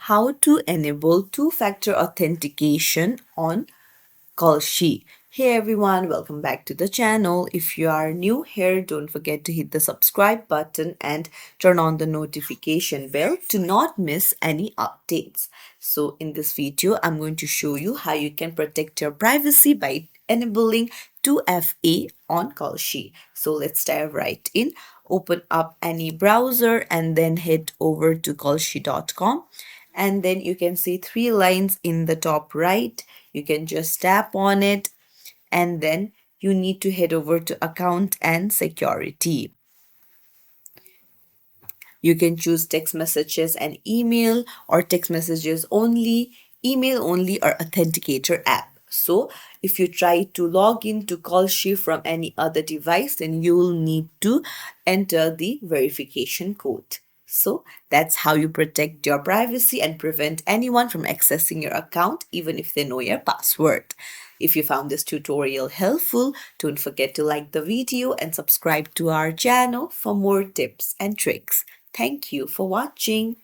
how to enable two-factor authentication on Kalshi. Hey everyone, welcome back to the channel. If you are new here, don't forget to hit the subscribe button and turn on the notification bell to not miss any updates. So in this video, I'm going to show you how you can protect your privacy by enabling 2FA on Kalshi. So let's dive right in. Open up any browser and then head over to kalshi.com, and then you can see three lines in the top right. You can just tap on it, and then you need to head over to account and security. You can choose text messages and email, or text messages only, email only, or authenticator app. So if you try to log in to Kalshi from any other device, then you will need to enter the verification code. So that's how you protect your privacy and prevent anyone from accessing your account, even if they know your password. If you found this tutorial helpful, don't forget to like the video and subscribe to our channel for more tips and tricks. Thank you for watching.